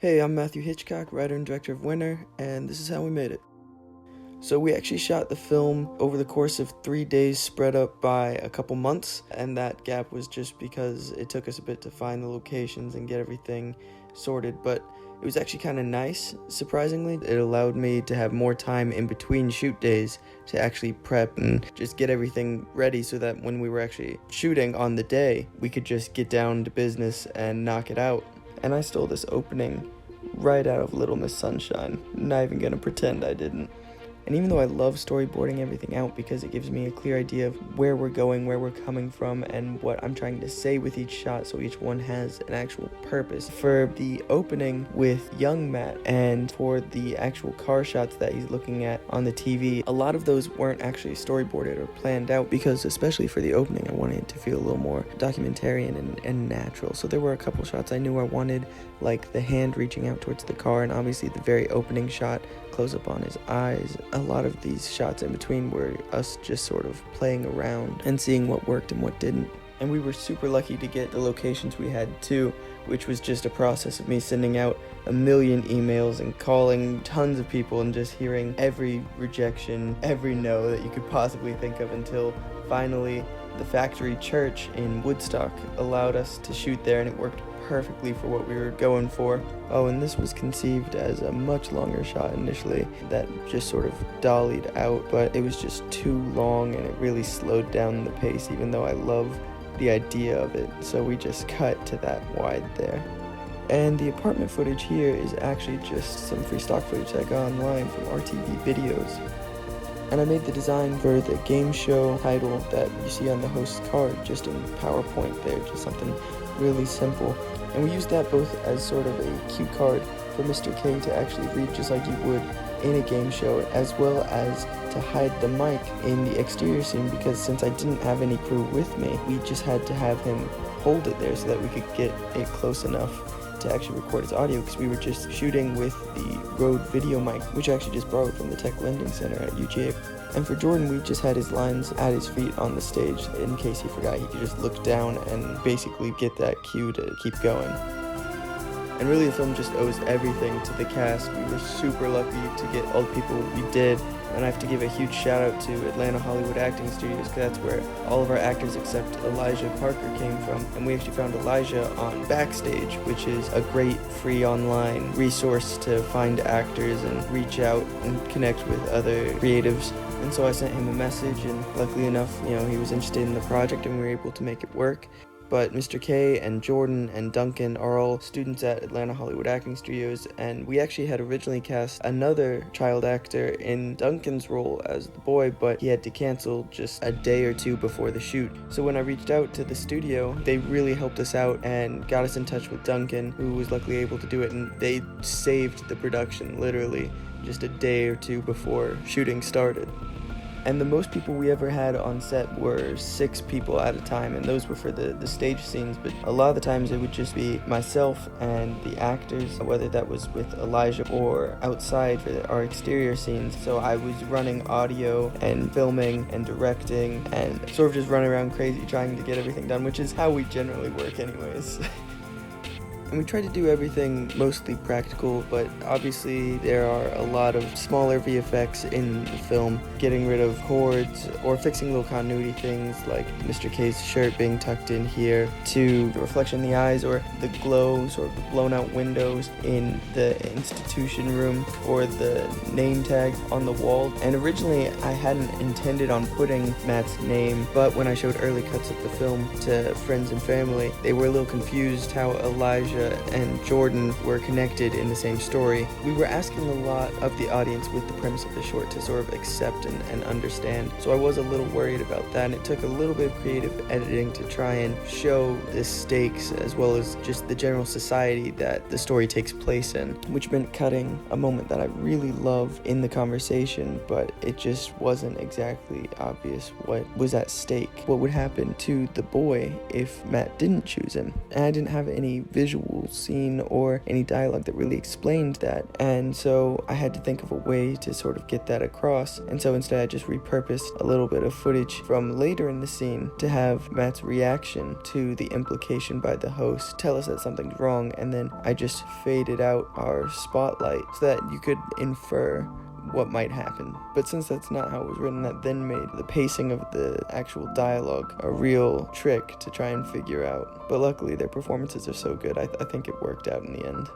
Hey, I'm Matthew Hitchcock, writer and director of Winter, and this is how we made it. So we actually shot the film over the course of 3 days spread up by a couple months, and that gap was just because it took us a bit to find the locations and get everything sorted, but it was actually kind of nice, surprisingly. It allowed me to have more time in between shoot days to actually prep and just get everything ready so that when we were actually shooting on the day, we could just get down to business and knock it out. And I stole this opening right out of Little Miss Sunshine. Not even gonna pretend I didn't. And even though I love storyboarding everything out because it gives me a clear idea of where we're going, where we're coming from, and what I'm trying to say with each shot so each one has an actual purpose. For the opening with young Matt and for the actual car shots that he's looking at on the TV, a lot of those weren't actually storyboarded or planned out because especially for the opening I wanted it to feel a little more documentarian and natural. So there were a couple shots I knew I wanted, like the hand reaching out towards the car and obviously the very opening shot, close up on his eyes. A lot of these shots in between were us just sort of playing around and seeing what worked and what didn't. And we were super lucky to get the locations we had too, which was just a process of me sending out a million emails and calling tons of people and just hearing every rejection, every no that you could possibly think of until finally the factory church in Woodstock allowed us to shoot there, and it worked perfectly for what we were going for. Oh, and this was conceived as a much longer shot initially that just sort of dollied out, but it was just too long and it really slowed down the pace even though I love the idea of it, so we just cut to that wide there. And the apartment footage here is actually just some free stock footage that I got online from RTV videos. And I made the design for the game show title that you see on the host's card just in PowerPoint there, just something really simple. And we used that both as sort of a cue card for Mr. K to actually read just like you would in a game show, as well as to hide the mic in the exterior scene, because since I didn't have any crew with me, we just had to have him hold it there so that we could get it close enough to actually record his audio, because we were just shooting with the Rode video mic, which I actually just borrowed from the Tech Lending Center at UGA. And for Jordan, we just had his lines at his feet on the stage. In case he forgot, he could just look down and basically get that cue to keep going. And really the film just owes everything to the cast. We were super lucky to get all the people we did. And I have to give a huge shout out to Atlanta Hollywood Acting Studios, because that's where all of our actors except Elijah Parker came from. And we actually found Elijah on Backstage, which is a great free online resource to find actors and reach out and connect with other creatives. And so I sent him a message, and luckily enough, he was interested in the project and we were able to make it work. But Mr. K and Jordan and Duncan are all students at Atlanta Hollywood Acting Studios, and we actually had originally cast another child actor in Duncan's role as the boy, but he had to cancel just a day or two before the shoot. So when I reached out to the studio, they really helped us out and got us in touch with Duncan, who was luckily able to do it, and they saved the production literally just a day or two before shooting started. And the most people we ever had on set were 6 people at a time, and those were for the stage scenes, but a lot of the times it would just be myself and the actors, whether that was with Elijah or outside for our exterior scenes. So I was running audio and filming and directing and sort of just running around crazy trying to get everything done, which is how we generally work anyways. And we tried to do everything mostly practical, but obviously there are a lot of smaller VFX in the film, getting rid of cords or fixing little continuity things like Mr. K's shirt being tucked in here, to the reflection in the eyes or the glow, sort of the blown out windows in the institution room, or the name tag on the wall. And originally I hadn't intended on putting Matt's name, but when I showed early cuts of the film to friends and family, they were a little confused how Elijah and Jordan were connected in the same story. We were asking a lot of the audience with the premise of the short to sort of accept and understand, so I was a little worried about that, and it took a little bit of creative editing to try and show the stakes as well as just the general society that the story takes place in, which meant cutting a moment that I really love in the conversation, but it just wasn't exactly obvious what was at stake, what would happen to the boy if Matt didn't choose him. And I didn't have any visuals actual scene or any dialogue that really explained that. And so I had to think of a way to sort of get that across. And so instead I just repurposed a little bit of footage from later in the scene to have Matt's reaction to the implication by the host tell us that something's wrong, and then I just faded out our spotlight so that you could infer what might happen. But since that's not how it was written, that then made the pacing of the actual dialogue a real trick to try and figure out. But luckily their performances are so good, I think it worked out in the end.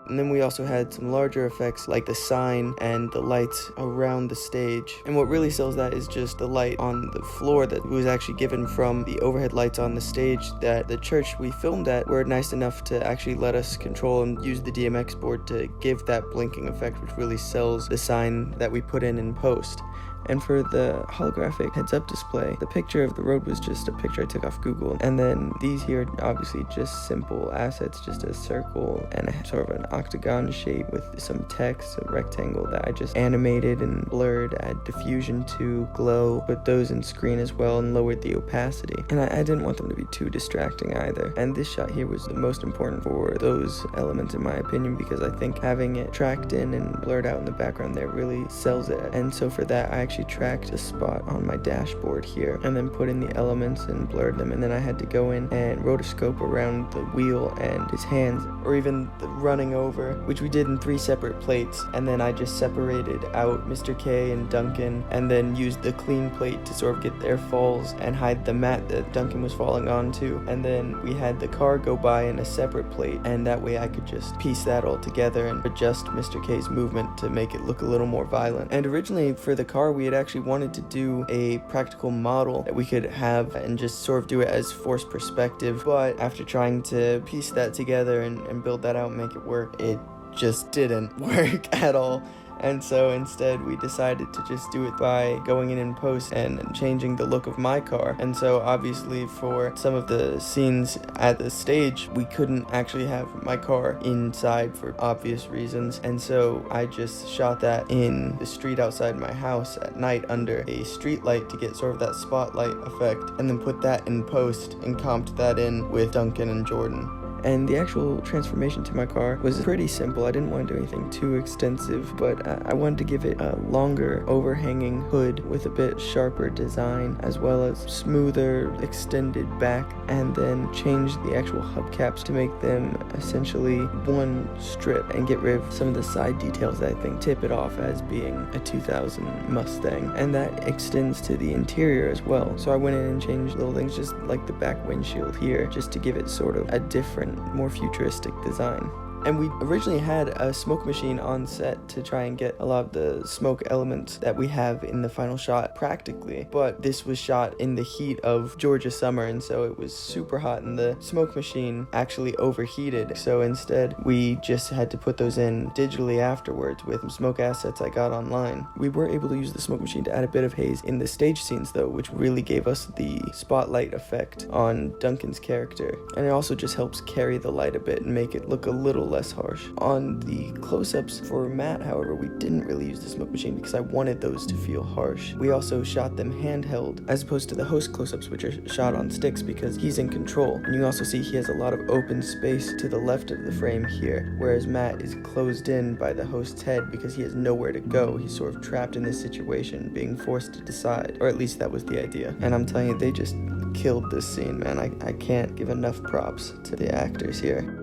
And then we also had some larger effects like the sign and the lights around the stage. And what really sells that is just the light on the floor that was actually given from the overhead lights on the stage that the church we filmed at were nice enough to actually let us control and use the DMX board to give that blinking effect, which really sells the sign that we put in post. And for the holographic heads-up display, the picture of the road was just a picture I took off Google. And then these here, obviously just simple assets, just a circle and a sort of an octagon shape with some text, a rectangle that I just animated and blurred, add diffusion to, glow, put those in screen as well, and lowered the opacity. And I didn't want them to be too distracting either. And this shot here was the most important for those elements in my opinion, because I think having it tracked in and blurred out in the background there really sells it. And so for that, I actually tracked a spot on my dashboard here and then put in the elements and blurred them, and then I had to go in and rotoscope around the wheel and his hands, or even the running over, which we did in 3 separate plates. And then I just separated out Mr. K and Duncan, and then used the clean plate to sort of get their falls and hide the mat that Duncan was falling onto. And then we had the car go by in a separate plate, and that way I could just piece that all together and adjust Mr. K's movement to make it look a little more violent. And originally for the car, we had actually wanted to do a practical model that we could have and just sort of do it as forced perspective, but after trying to piece that together and build that out and make it work, it just didn't work at all. And so instead we decided to just do it by going in post and changing the look of my car. And so obviously for some of the scenes at the stage, we couldn't actually have my car inside for obvious reasons. And so I just shot that in the street outside my house at night under a street light to get sort of that spotlight effect, and then put that in post and comped that in with Duncan and Jordan. And the actual transformation to my car was pretty simple. I didn't want to do anything too extensive, but I wanted to give it a longer overhanging hood with a bit sharper design, as well as smoother extended back, and then change the actual hubcaps to make them essentially one strip and get rid of some of the side details that I think tip it off as being a 2000 Mustang. And that extends to the interior as well. So I went in and changed little things, just like the back windshield here, just to give it sort of a different, more futuristic design. And we originally had a smoke machine on set to try and get a lot of the smoke elements that we have in the final shot practically, but this was shot in the heat of Georgia summer, and so it was super hot and the smoke machine actually overheated. So instead we just had to put those in digitally afterwards with some smoke assets I got online. We were able to use the smoke machine to add a bit of haze in the stage scenes though, which really gave us the spotlight effect on Duncan's character, and it also just helps carry the light a bit and make it look a little less harsh. On the close-ups for Matt, however, we didn't really use the smoke machine because I wanted those to feel harsh. We also shot them handheld as opposed to the host close-ups, which are shot on sticks, because he's in control. And you also see he has a lot of open space to the left of the frame here, whereas Matt is closed in by the host's head because he has nowhere to go. He's sort of trapped in this situation, being forced to decide, or at least that was the idea. And I'm telling you, they just killed this scene, man. I can't give enough props to the actors here.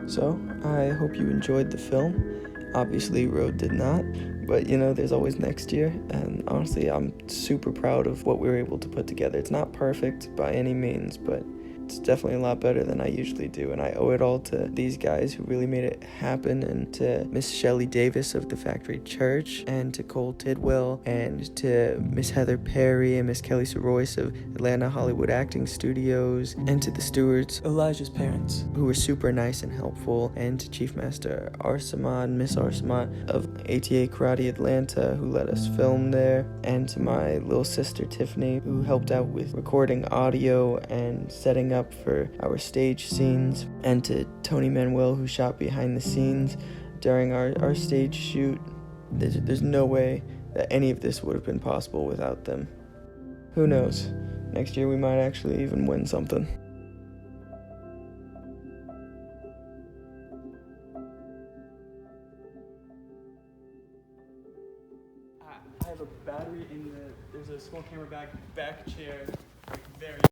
So, I hope you enjoyed the film. Obviously, Road did not, but you know, there's always next year, and honestly, I'm super proud of what we were able to put together. It's not perfect by any means, but it's definitely a lot better than I usually do, and I owe it all to these guys who really made it happen, and to Miss Shelley Davis of the Factory Church, and to Cole Tidwell, and to Miss Heather Perry and Miss Kelly Soroyce of Atlanta Hollywood Acting Studios, and to the stewards, Elijah's parents, who were super nice and helpful, and to Chief Master Arsaman, Miss Arsaman of ATA Karate Atlanta, who let us film there, and to my little sister Tiffany, who helped out with recording audio and setting up for our stage scenes, and to Tony Manuel, who shot behind the scenes during our stage shoot. There's no way that any of this would have been possible without them. Who knows? Next year we might actually even win something. have a battery in there's a small camera bag, back chair, like very